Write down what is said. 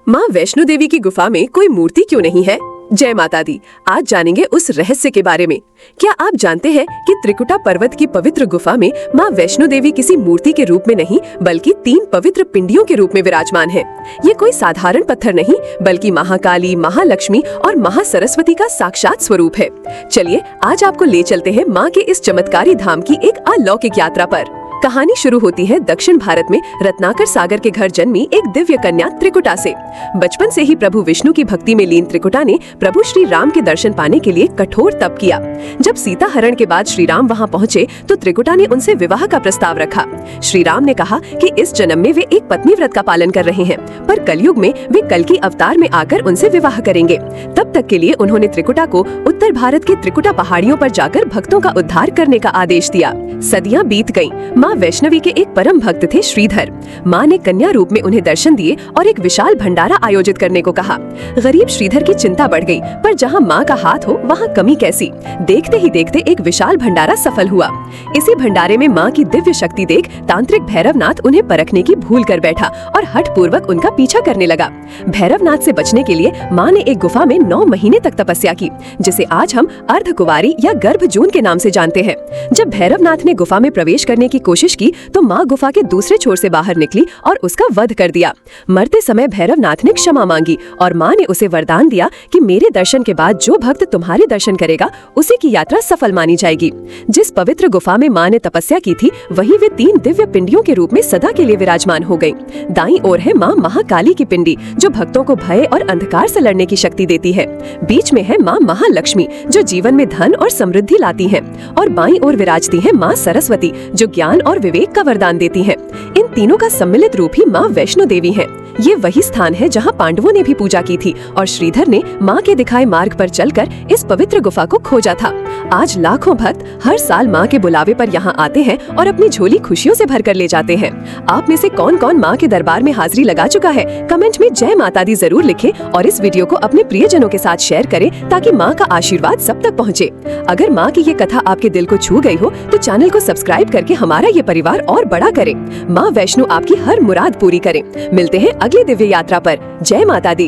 माँ वैष्णो देवी की गुफा में कोई मूर्ति क्यों नहीं है? जय माता दी। आज जानेंगे उस रहस्य के बारे में। क्या आप जानते हैं कि त्रिकुटा पर्वत की पवित्र गुफा में माँ वैष्णो देवी किसी मूर्ति के रूप में नहीं बल्कि 3 पवित्र पिंडियों के रूप में विराजमान है। ये कोई साधारण पत्थर नहीं बल्कि महाकाली, महालक्ष्मी और महासरस्वती का साक्षात स्वरूप है। चलिए आज आपको ले चलते हैं माँ के इस चमत्कारी धाम की एक अलौकिक यात्रा पर। कहानी शुरू होती है दक्षिण भारत में रत्नाकर सागर के घर जन्मी एक दिव्य कन्या त्रिकुटा से। बचपन से ही प्रभु विष्णु की भक्ति में लीन त्रिकुटा ने प्रभु श्री राम के दर्शन पाने के लिए कठोर तप किया। जब सीता हरण के बाद श्री राम वहां पहुंचे तो त्रिकुटा ने उनसे विवाह का प्रस्ताव रखा। श्री राम ने कहा कि इस जन्म में वे एक पत्नी व्रत का पालन कर रहे हैं, पर कलयुग में वे कल्कि अवतार में आकर उनसे विवाह करेंगे। तब तक के लिए उन्होंने त्रिकुटा को उत्तर भारत के त्रिकुटा पहाड़ियों पर जाकर भक्तों का उद्धार करने का आदेश दिया। सदियां बीत गईं। माँ वैष्णवी के एक परम भक्त थे श्रीधर। माँ ने कन्या रूप में उन्हें दर्शन दिए और एक विशाल भंडारा आयोजित करने को कहा। गरीब श्रीधर की चिंता बढ़ गई, पर जहाँ माँ का हाथ हो वहाँ कमी कैसी। देखते ही देखते एक विशाल भंडारा सफल हुआ। इसी भंडारे में माँ की दिव्य शक्ति देख तांत्रिक भैरवनाथ उन्हें परखने की भूल कर बैठा और हठ पूर्वक उनका पीछा करने लगा। भैरवनाथ से बचने के लिए माँ ने एक गुफा में 9 महीने तक तपस्या की, जिसे आज हम अर्धकुवारी या गर्भजून के नाम से जानते हैं। जब भैरवनाथ ने गुफा में प्रवेश करने की कोशिश की तो माँ गुफा के दूसरे छोर से बाहर निकली और उसका वध कर दिया। मरते समय भैरवनाथ ने क्षमा मांगी और माँ ने उसे वरदान दिया कि मेरे दर्शन के बाद जो भक्त तुम्हारे दर्शन करेगा उसी की यात्रा सफल मानी जाएगी। जिस पवित्र गुफा में माँ ने तपस्या की थी वहीं वे 3 दिव्य पिंडियों के रूप में सदा के लिए विराजमान हो गयी। दाईं ओर है माँ महाकाली की पिंडी जो भक्तों को भय और अंधकार से लड़ने की शक्ति देती है। बीच में है माँ महालक्ष्मी जो जीवन में धन और समृद्धि लाती है, और बाईं ओर विराजती है माँ सरस्वती जो ज्ञान और विवेक का वरदान देती हैं। इन तीनों का सम्मिलित रूप ही माँ वैष्णो देवी है। ये वही स्थान है जहाँ पांडवों ने भी पूजा की थी और श्रीधर ने माँ के दिखाए मार्ग पर चलकर इस पवित्र गुफा को खोजा था। आज लाखों भक्त हर साल माँ के बुलावे पर यहाँ आते हैं और अपनी झोली खुशियों से भर कर ले जाते हैं। आप में से कौन कौन माँ के दरबार में हाजिरी लगा चुका है? कमेंट में जय माता दी जरूर लिखें और इस वीडियो को अपने प्रियजनों के साथ शेयर करें ताकि माँ का आशीर्वाद सब तक पहुँचे। अगर माँ की ये कथा आपके दिल को छू गई हो तो चैनल को सब्सक्राइब करके हमारा ये परिवार और बड़ा करें। माँ वैष्णो आपकी हर मुराद पूरी करें। मिलते हैं अगली दिव्य यात्रा पर। जय माता दी।